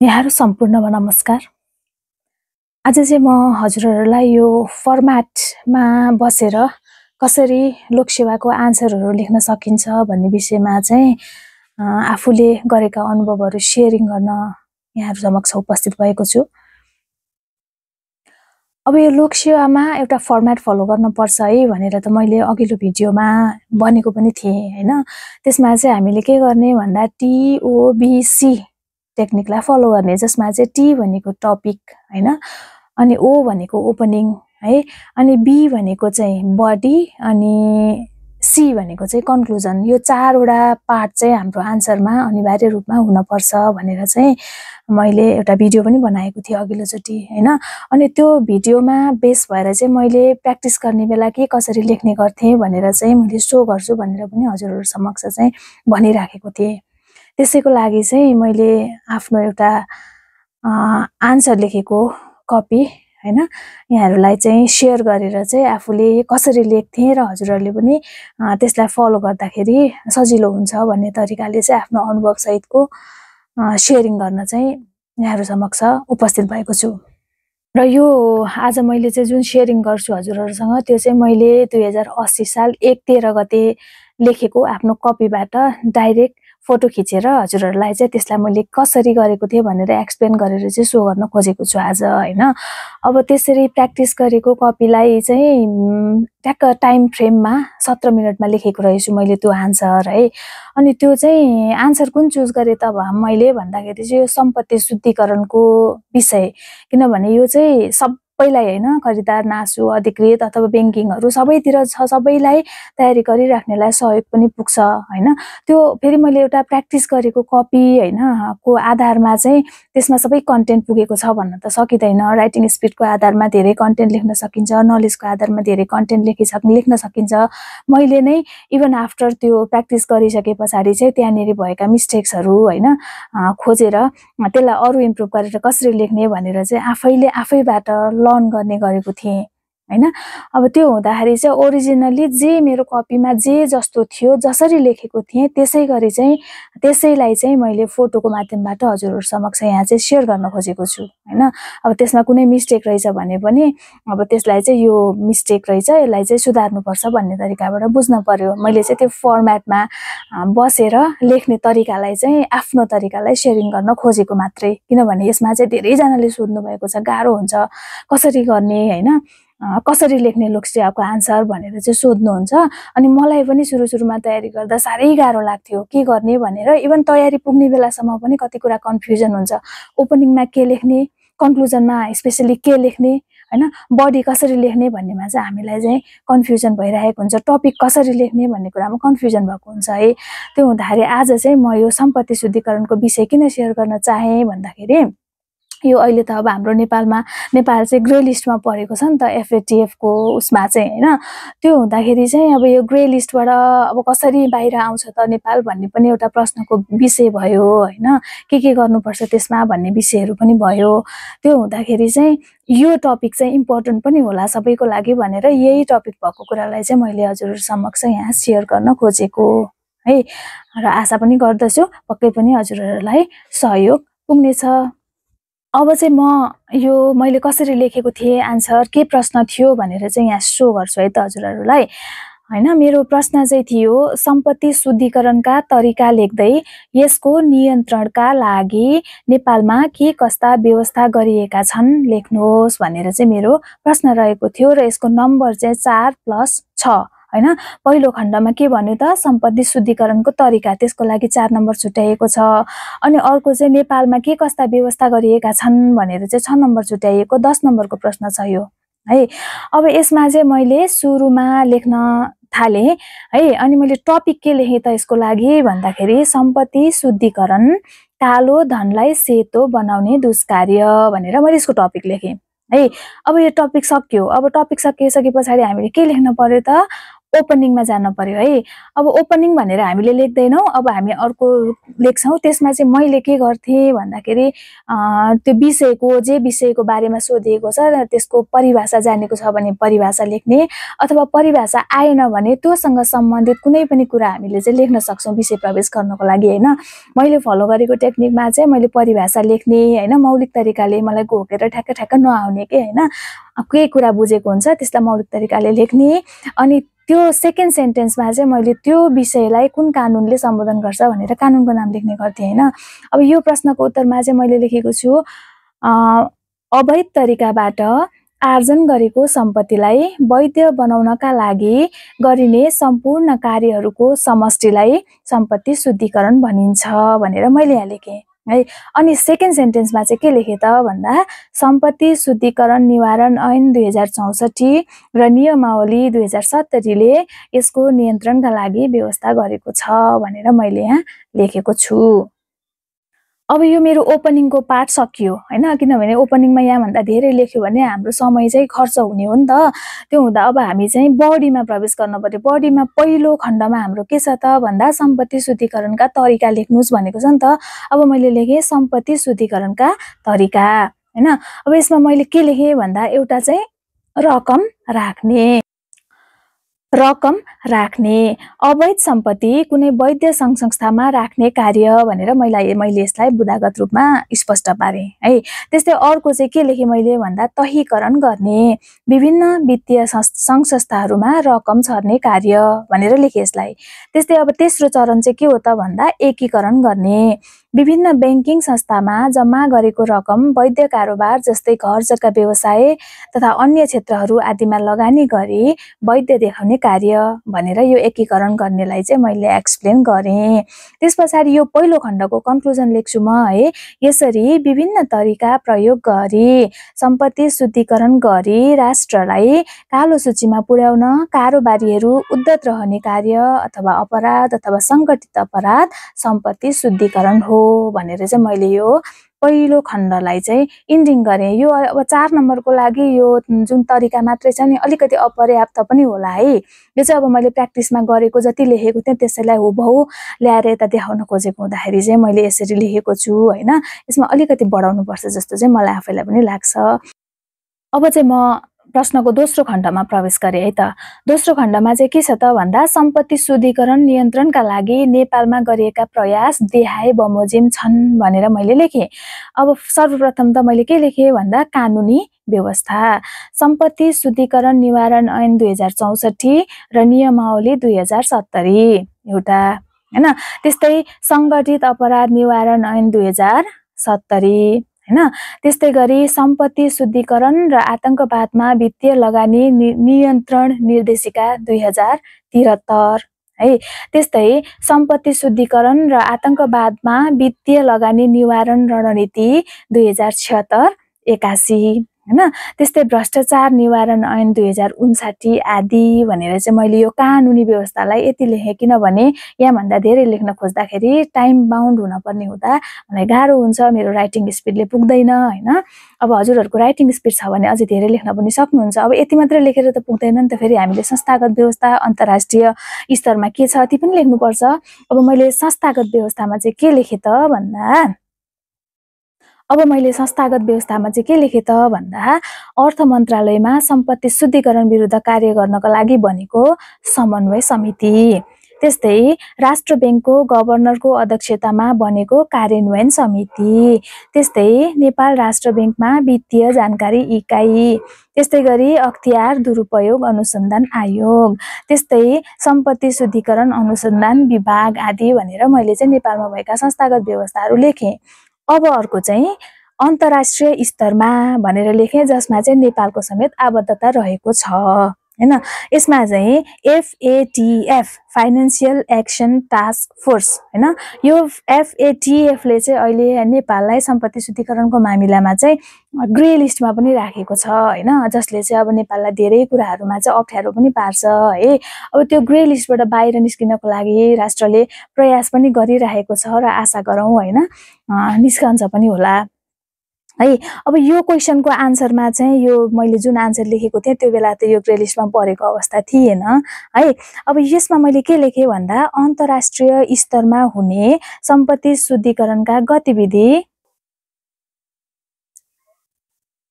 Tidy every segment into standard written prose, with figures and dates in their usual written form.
यहाँहरु सम्पूर्णमा नमस्कार। आज चाहिँ म हजुरहरुलाई यो फर्म्याटमा बसेर कसरी लोकसेवाको आन्सरहरु लेख्न सकिन्छ भन्ने विषयमा चाहिँ आफूले गरेका अनुभवहरु शेयरिङ गर्न यहाँहरु समक्ष उपस्थित भएको छु। अब यो लोकसेवामा एउटा फर्म्याट फलो गर्न पर्छ है भनेर त मैले अघिल्लो भिडियोमा भनेको पनि थिएँ हैन। त्यसमा चाहिँ हामीले के गर्ने भन्दा TOBC टेक्निकलाई फलो गर्ने, जसमा चाहिँ T भनेको टपिक हैन, अनि O भनेको ओपनिङ है, अनि B भनेको चाहिँ बडी, अनि C भनेको चाहिँ कन्क्लुजन। यो चारवटा पार्ट चाहिँ हाम्रो आन्सरमा अनिवार्य रूपमा हुन पर्छ भनेर चाहिँ मैले एउटा भिडियो पनि बनाएको थिएँ अघिल्लो चोटी हैन। अनि त्यो भिडियोमा बेस भएर चाहिँ मैले प्र्याक्टिस गर्ने बेला के कसरी लेख्ने गर्थे भनेर चाहिँ मैले सो गर्छु भनेर पनि हजुरहरु समक्ष चाहिँ भनिराखेको थिएँ। त्यसैको लागि चाहिँ मैले आफ्नो एउटा आन्सर लेखेको कपी हैन यहाँहरुलाई चाहिँ शेयर गरेर चाहिँ आफूले कसरी लेख्थे र हजुरहरुले पनि त्यसलाई फलो गर्दाखेरि सजिलो हुन्छ भन्ने तरिकाले चाहिँ आफ्नो अनुभव सहितको शेयरिङ गर्न चाहिँ यहाँहरु समक्ष उपस्थित भएको छु। र यो आज मैले चाहिँ जुन शेयरिङ गर्छु हजुरहरुसँग त्यो चाहिँ मैले 2080 साल 1/13 गते लेखेको आफ्नो कपीबाट डाइरेक्ट फोटो खिचेर हजुरहरुलाई चाहिँ त्यसलाई मैले कसरी गरेको थिए भनेर एक्सप्लेन गरेर चाहिँ सो गर्न खोजेको छु आज हैन। अब त्यसरी प्र्याक्टिस गरेको कपीलाई चाहिँ ट्याक्क टाइम फ्रेममा 17 मिनेटमा लेखेको रहेछु मैले त्यो आन्सर है। अनि त्यो चाहिँ आन्सर कुन चुज गरे त मैले भन्दाखेरि चाहिँ यो सम्पत्ति शुद्धिकरणको विषय, किनभने यो चाहिँ सबैलाई हैन, खरिदार, नासु, अधिकृत अथवा बैंकिङहरु सबैतिर छ, सबैलाई तयारी गरिराख्नेलाई सहयोग पनि पुग्छ हैन। त्यो फेरि मैले एउटा प्र्याक्टिस गरेको कपी हैन को आधारमा चाहिँ त्यसमा सबै कन्टेन्ट पुगेको छ भन्न त सकिदैन। राइटिङ स्पिडको आधारमा धेरै कन्टेन्ट लेख्न सकिन्छ, नलेजको आधारमा धेरै कन्टेन्ट लेख्न सकिन्छ। मैले नै इभन आफ्टर त्यो प्र्याक्टिस गरिसके पछाडी चाहिँ त्यहाँनेरि भएका मिस्टेक्सहरु हैन खोजेर त्यसलाई अरु इम्प्रुभ गरेर कसरी लेख्ने भनेर चाहिँ आफैबाट लर्न गर्ने गरेको थिएँ हैन। अब त्यो हुँदाखेरि चाहिँ ओरिजिनली जे मेरो कपीमा जे जस्तो थियो, जसरी लेखेको थिएँ त्यसै गरी चाहिँ त्यसैलाई चाहिँ मैले फोटोको माध्यमबाट हजुरहरु समक्ष यहाँ चाहिँ शेयर गर्न खोजेको छु हैन। अब त्यसमा कुनै मिस्टेक रहेछ भने पनि अब त्यसलाई चाहिँ यो मिस्टेक रहेछ, यसलाई चाहिँ सुधार्नु पर्छ भन्ने तरिकाबाट बुझ्न पर्यो। मैले चाहिँ त्यो फर्म्याटमा बसेर लेख्ने तरिकालाई चाहिँ आफ्नो तरिकालाई शेयरिङ गर्न खोजेको मात्रै, किनभने यसमा चाहिँ धेरै जनाले सोध्नु भएको छ गाह्रो हुन्छ कसरी गर्ने हैन, कसरी लेख्ने लोकसेवाको आन्सर भनेर चाहिँ सोध्नुहुन्छ। अनि मलाई पनि सुरुमा तयारी गर्दा साह्रै गाह्रो लाग्थ्यो के गर्ने भनेर। इभन तयारी पुग्ने बेलासम्म पनि कति कुरा कन्फ्युजन हुन्छ, ओपनिङमा के लेख्ने, कन्क्लुजनमा स्पेशली के लेख्ने हैन, बडी कसरी लेख्ने भन्नेमा चाहिँ हामीलाई चाहिँ कन्फ्युजन भइरहेको हुन्छ, टपिक कसरी लेख्ने भन्ने कुरामा कन्फ्युजन भएको हुन्छ है। त्यो हुँदाखेरि आज चाहिँ म यो सम्पत्ति शुद्धिकरणको विषय किन शेयर गर्न चाहे भन्दाखेरि यो अहिले त अब हाम्रो नेपाल चाहिँ ग्रे लिस्टमा परेको छ नि त FATF को उसमा चाहिँ हैन। त्यो हुँदाखेरि चाहिँ अब यो ग्रे लिस्टबाट अब कसरी बाहिर आउँछ त नेपाल भन्ने पनि एउटा प्रश्नको विषय भयो हैन। के गर्नुपर्छ त्यसमा भन्ने विषयहरु पनि भयो। त्यो हुँदाखेरि चाहिँ यो टपिक चाहिँ इम्पोर्टेन्ट पनि होला सबैको लागि भनेर यही टपिक भएको कुरालाई चाहिँ मैले हजुरहरु समक्ष यहाँ शेयर गर्न खोजेको है। र आशा पनि गर्दछु पक्कै पनि हजुरहरुलाई सहयोग पुग्नेछ। अब चाहिँ म यो मैले कसरी लेखेको थिएँ आन्सर, के प्रश्न थियो भनेर चाहिँ यहाँ सो गर्छु है त हजुरहरुलाई हैन। मेरो प्रश्न चाहिँ थियो सम्पत्ति शुद्धिकरणका तरिका लेख्दै यसको नियन्त्रणका लागि नेपालमा के कस्ता व्यवस्था गरिएका छन् लेख्नुहोस् भनेर चाहिँ मेरो प्रश्न रहेको थियो। र यसको नम्बर चाहिँ 4+6 हैन। पहिलो खण्डमा के भन्यो त सम्पत्ति शुद्धिकरणको तरिका, त्यसको लागि 4 नम्बर छुट्याइएको छ। अनि अर्को चाहिँ नेपालमा के कस्ता व्यवस्था गरिएका छन् भनेर चाहिँ 6 नम्बर छुट्याइएको, 10 नम्बरको प्रश्न छ यो है। अब यसमा चाहिँ मैले सुरुमा लेख्न थाले है। अनि मैले टपिक के लेखे त यसको लागि भन्दाखेरि सम्पत्ति शुद्धिकरण कालो धनलाई सेतो बनाउने दुष्कार्य भनेर मैले यसको टपिक लेखे है। अब यो टपिक सक्यो। अब टपिक सकिए पछाडी हामीले के लेख्न पर्यो त ओपनिङमा जान पर्यो है। अब ओपनिङ भनेर हामीले लेख्दैनौँ, अब हामी अर्को लेख्छौँ। त्यसमा चाहिँ मैले के गर्थेँ भन्दाखेरि त्यो विषयको जे विषयको बारेमा सोधिएको छ त्यसको परिभाषा जानेको छ भने परिभाषा लेख्ने, अथवा परिभाषा आएन भने त्योसँग सम्बन्धित कुनै पनि कुरा हामीले चाहिँ लेख्न सक्छौँ विषय प्रवेश गर्नको लागि हैन। मैले फलो गरेको टेक्निकमा चाहिँ मैले परिभाषा लेख्ने हैन, मौलिक तरिकाले मलाई घोकेर ठ्याक्क नआउने के हैन, केही कुरा बुझेको हुन्छ त्यसलाई मौलिक तरिकाले लेख्ने। अनि त्यो सेकेन्ड सेन्टेन्समा चाहिँ मैले त्यो विषयलाई कुन कानुनले सम्बोधन गर्छ भनेर कानुनको नाम लेख्ने गर्थेँ हैन। अब यो प्रश्नको उत्तरमा चाहिँ मैले लेखेको छु अवैध तरिकाबाट आर्जन गरेको सम्पत्तिलाई वैध बनाउनका लागि गरिने सम्पूर्ण कार्यहरूको समष्टिलाई सम्पत्ति शुद्धिकरण भनिन्छ भनेर मैले यहाँ लेखेँ है। अनि सेकेन्ड सेन्टेन्समा चाहिँ के लेखेँ त भन्दा सम्पत्ति शुद्धिकरण निवारण ऐन 2064 र नियमावली 2070 ले यसको नियन्त्रणका लागि व्यवस्था गरेको छ भनेर मैले यहाँ लेखेको छु। अब यो मेरो ओपनिङको पार्ट सकियो हैन, किनभने ओपनिङमा यहाँभन्दा धेरै लेख्यो भने हाम्रो समय चाहिँ खर्च हुने हो नि त। त्यो हुँदा अब हामी चाहिँ बडीमा प्रवेश गर्न पर्यो। बडीमा पहिलो खण्डमा हाम्रो के छ त भन्दा सम्पत्ति शुद्धिकरणका तरिका लेख्नुस् भनेको छ नि त। अब मैले लेखेँ सम्पत्ति शुद्धिकरणका तरिका हैन। अब यसमा मैले के लेखेँ भन्दा एउटा चाहिँ रकम राख्ने, अवैध सम्पत्ति कुनै वैध सङ्घ संस्थामा राख्ने कार्य भनेर मैले यसलाई बुदागत रूपमा स्पष्ट पारेँ है। त्यस्तै अर्को चाहिँ के लेखेँ मैले भन्दा तहीकरण गर्ने, विभिन्न वित्तीय सङ्घ संस्थाहरूमा रकम छर्ने कार्य भनेर लेखेँ यसलाई। त्यस्तै अब तेस्रो चरण चाहिँ के हो त भन्दा एकीकरण गर्ने, विभिन्न ब्याङ्किङ संस्थामा जम्मा गरेको रकम वैध कारोबार जस्तै घर जग्गा व्यवसाय तथा अन्य क्षेत्रहरू आदिमा लगानी गरी वैध देखाउने कार्य भनेर यो एकीकरण गर्नेलाई चाहिँ मैले एक्सप्लेन गरेँ। त्यस पछाडि यो पहिलो खण्डको कन्क्लुजन लेख्छु म है। यसरी विभिन्न तरिका प्रयोग गरी सम्पत्ति शुद्धिकरण गरी राष्ट्रलाई कालो सूचीमा पुर्याउन कारोबारीहरू उद्धत रहने कार्य अथवा अपराध अथवा सङ्गठित अपराध सम्पत्ति शुद्धिकरण हो भनेर चाहिँ मैले यो पहिलो खण्डलाई चाहिँ इन्डिङ गरेँ। यो अब 4 नम्बरको लागि यो जुन तरिका मात्रै छ नि अलिकति अपर्याप्त पनि होला है। यो चाहिँ अब मैले प्र्याक्टिसमा गरेको जति लेखेको थिएँ त्यसैलाई हुबहु ल्याएर यता देखाउन खोजेको हुँदाखेरि चाहिँ मैले यसरी लेखेको छु हैन। यसमा अलिकति बढाउनु पर्छ जस्तो चाहिँ मलाई आफैलाई पनि लाग्छ। अब चाहिँ म प्रश्नको दोस्रो खण्डमा प्रवेश गरेँ है त। दोस्रो खण्डमा चाहिँ के छ त भन्दा सम्पत्ति शुद्धिकरण नियन्त्रणका लागि नेपालमा गरिएका प्रयास देहाय बमोजिम छन् भनेर मैले लेखेँ। अब सर्वप्रथम त मैले के लेखेँ भन्दा कानुनी व्यवस्था, सम्पत्ति शुद्धिकरण निवारण ऐन 2064 र नियमावली 2070 एउटा हैन। त्यस्तै सङ्गठित अपराध निवारण ऐन 2070 हैन। त्यस्तै गरी सम्पत्ति शुद्धिकरण र आतंकवादमा वित्तीय लगानी नियन्त्रण निर्देशिका 2073 है। त्यस्तै सम्पत्ति शुद्धिकरण र आतंकवादमा वित्तीय लगानी निवारण रणनीति 2076 81 हैन। त्यस्तै भ्रष्टाचार निवारण ऐन 2059 आदि भनेर चाहिँ मैले यो कानुनी व्यवस्थालाई यति लेखेँ, किनभने यहाँभन्दा धेरै लेख्न खोज्दाखेरि टाइम बााउन्ड हुनुपर्ने हुँदा मलाई गाह्रो हुन्छ, मेरो राइटिङ स्पिडले पुग्दैन हैन। अब हजुरहरूको राइटिङ स्पिड छ भने अझै धेरै लेख्न पनि सक्नुहुन्छ। अब यति मात्रै लेखेर त पुग्दैन नि त, फेरि हामीले संस्थागत व्यवस्था अन्तर्राष्ट्रिय स्तरमा के छ ती पनि लेख्नुपर्छ। अब मैले संस्थागत व्यवस्थामा चाहिँ के लेखेँ त भन्दा संस्थागत व्यवस्थामा चाहिँ के लेखेँ त भन्दा अर्थ मन्त्रालयमा सम्पत्ति शुद्धिकरण विरुद्ध कार्य गर्नको लागि बनेको समन्वय समिति, त्यस्तै राष्ट्र ब्याङ्कको गभर्नरको अध्यक्षतामा बनेको कार्यान्वयन समिति, त्यस्तै नेपाल राष्ट्र ब्याङ्कमा वित्तीय जानकारी इकाइ, त्यस्तै गरी अख्तियार दुरुपयोग अनुसन्धान आयोग, त्यस्तै सम्पत्ति शुद्धिकरण अनुसन्धान विभाग आदि भनेर मैले चाहिँ नेपालमा भएका संस्थागत व्यवस्थाहरू लेखेँ। अब अर्को चाहिँ अन्तर्राष्ट्रिय स्तरमा भनेर लेखेँ, जसमा चाहिँ नेपालको समेत आबद्धता रहेको छ हैन। यसमा चाहिँ FATF financial action task force हैन। यो FATF ले चाहिँ अहिले नेपाललाई सम्पत्ति शुद्धिकरणको मामिलामा चाहिँ ग्रे लिस्टमा पनि राखेको छ हैन, जसले चाहिँ अब नेपाललाई धेरै कुराहरूमा चाहिँ अप्ठ्यारो पनि पार्छ है। अब त्यो ग्रे लिस्टबाट बाहिर निस्किनको लागि राष्ट्रले प्रयास पनि गरिरहेको छ र आशा गरौँ हैन निस्कन्छ पनि होला। है। अब यो क्वेसनको आन्सरमा चाहिँ यो मैले जुन आन्सर लेखेको थिएँ त्यो बेला त यो ग्रे लिस्टमा परेको अवस्था थिएन है। अब यसमा मैले के लेखेँ भन्दा अन्तर्राष्ट्रिय स्तरमा हुने सम्पत्ति शुद्धिकरणका गतिविधि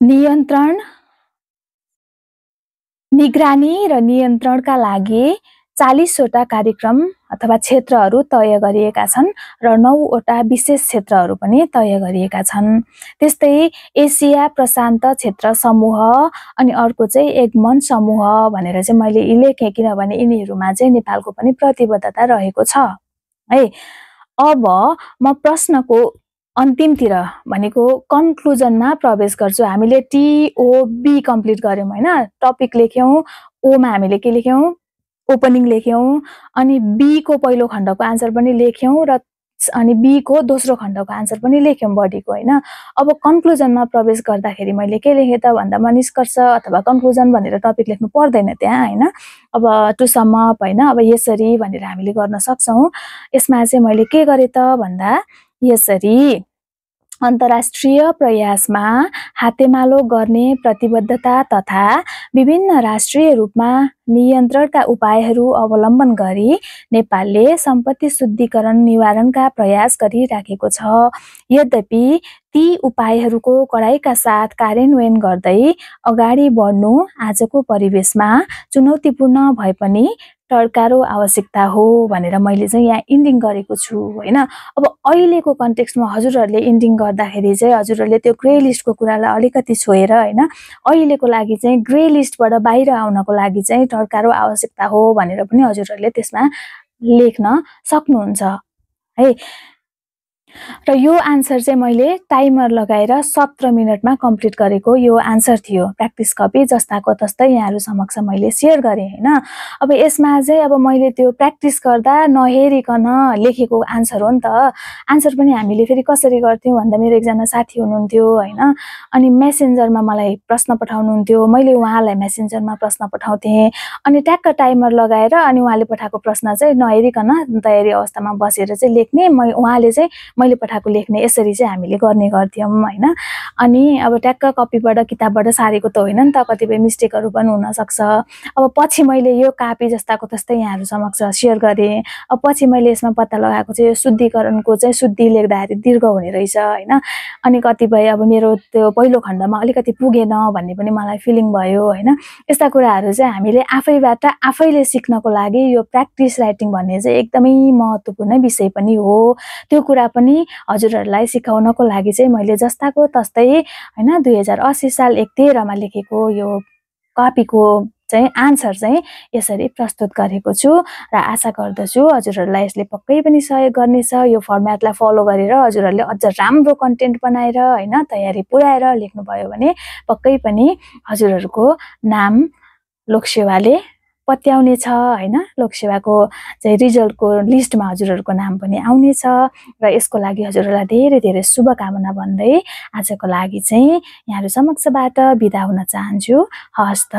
नियन्त्रण, निगरानी र नियन्त्रणका लागि 40 वटा कार्यक्रम अथवा क्षेत्रहरू तय गरिएका छन् र 9 वटा विशेष क्षेत्रहरू पनि तय गरिएका छन्। त्यस्तै एसिया प्रशान्त क्षेत्र समूह अनि अर्को चाहिँ एगमन समूह भनेर चाहिँ मैले लेखेँ, किनभने यिनीहरूमा चाहिँ नेपालको पनि प्रतिबद्धता रहेको छ है। अब म प्रश्नको अन्तिमतिर भनेको कन्क्लुजनमा प्रवेश गर्छु। हामीले TOB कम्प्लिट गर्यौं हैन, टपिक लेख्यौं, ओमा हामीले के लेख्यौं, ओपनिङ लेख्यौं, अनि बी को पहिलो खण्डको आन्सर पनि लेख्यौं र अनि बी को दोस्रो खण्डको आन्सर पनि लेख्यौं बडीको हैन। अब कन्क्लुजनमा प्रवेश गर्दाखेरि मैले के लेखे त भन्दा म निष्कर्ष अथवा कन्क्लुजन भनेर टपिक लेख्नु पर्दैन त्यहाँ हैन। अब टु सम अप हैन, अब यसरी भनेर हामीले गर्न सक्छौं। यसमा चाहिँ मैले के गरे त भन्दा यसरी अन्तर्राष्ट्रिय प्रयासमा हातेमालो गर्ने प्रतिबद्धता तथा विभिन्न राष्ट्रिय रूपमा नियन्त्रणका उपायहरू अवलम्बन गरी नेपालले सम्पत्ति शुद्धिकरण निवारणका प्रयास गरिराखेको छ। यद्यपि ती उपायहरूको कडाइका साथ कार्यान्वयन गर्दै अगाडि बढ्नु आजको परिवेशमा चुनौतीपूर्ण भए पनि टर्कारो आवश्यकता हो भनेर मैले चाहिँ यहाँ इन्डिङ गरेको छु हैन। अब अहिलेको कन्टेक्स्टमा हजुरहरूले इन्डिङ गर्दाखेरि चाहिँ हजुरहरूले त्यो ग्रे लिस्टको कुरालाई अलिकति छोएर हैन, अहिलेको लागि चाहिँ ग्रे लिस्टबाट बाहिर आउनको लागि चाहिँ टर्कारो आवश्यकता हो भनेर पनि हजुरहरूले त्यसमा लेख्न सक्नुहुन्छ है। र यो आन्सर चाहिँ मैले टाइमर लगाएर 17 मिनेटमा कम्प्लिट गरेको यो आन्सर थियो। प्र्याक्टिस कपी जस्ताको तस्तै यहाँहरु समक्ष मैले शेयर गरेँ हैन। अब यसमा चाहिँ अब मैले त्यो प्र्याक्टिस गर्दा नहेरिकन लेखेको आन्सर हो नि त। आन्सर पनि हामीले फेरि कसरी गर्थ्यौं भन्दा मेरो एकजना साथी हुनुहुन्थ्यो हैन, अनि मेसेन्जरमा मलाई प्रश्न पठाउनुहुन्थ्यो, मैले उहाँलाई मेसेन्जरमा प्रश्न पठाउँथे, अनि ट्याक्क टाइमर लगाएर अनि उहाँले पठाएको प्रश्न चाहिँ नहेरिकन तयारी अवस्थामा बसेर चाहिँ लेख्ने, उहाँले चाहिँ मैले पठाएको लेख्ने, यसरी चाहिँ हामीले गर्ने गर्थ्यौं हैन। अनि अब ट्याक्क कपीबाट किताबबाट सारेको त होइन नि त, कतिपय मिस्टेकहरु पनि हुन सक्छ। अब पछि मैले यो कापी जस्ताको तस्तै यहाँहरु समक्ष शेयर गरे। अब पछि मैले यसमा पत्ता लगाएको चाहिँ शुद्धिकरणको चाहिँ शुद्धि लेख्दाखेरि दीर्घ हुने रहेछ हैन। अनि कतिपय अब मेरो त्यो पहिलो खण्डमा अलिकति पुगेन भन्ने पनि मलाई फिलिङ भयो हैन। यस्ता कुराहरु चाहिँ हामीले आफैबाट आफैले सिक्नको लागि यो प्र्याक्टिस राइटिङ भन्ने चाहिँ एकदमै महत्त्वपूर्ण विषय पनि हो। त्यो कुरा पनि हजुरहरुलाई सिकाउनको लागि चाहिँ मैले जस्ताको तस्तै हैन 2080 साल 1/13 मा लेखेको यो कपीको चाहिँ आन्सर चाहिँ यसरी प्रस्तुत गरेको छु र आशा गर्दछु हजुरहरुलाई यसले पक्कै पनि सहयोग गर्नेछ। यो फर्म्याटलाई फलो गरेर हजुरहरुले अझ राम्रो कन्टेन्ट बनाएर हैन तयारी पुर्याएर लेख्नु भयो भने पक्कै पनि हजुरहरुको नाम लोकसेवाले पत्याउने छ हैन। लोकसेवाको चाहिँ रिजल्टको लिस्टमा हजुरहरुको नाम पनि आउने छ र यसको लागि हजुरहरुलाई धेरै धेरै शुभकामना भन्दै आजको लागि चाहिँ यहाँहरु समक्षबाट बिदा हुन चाहन्छु। हस्त।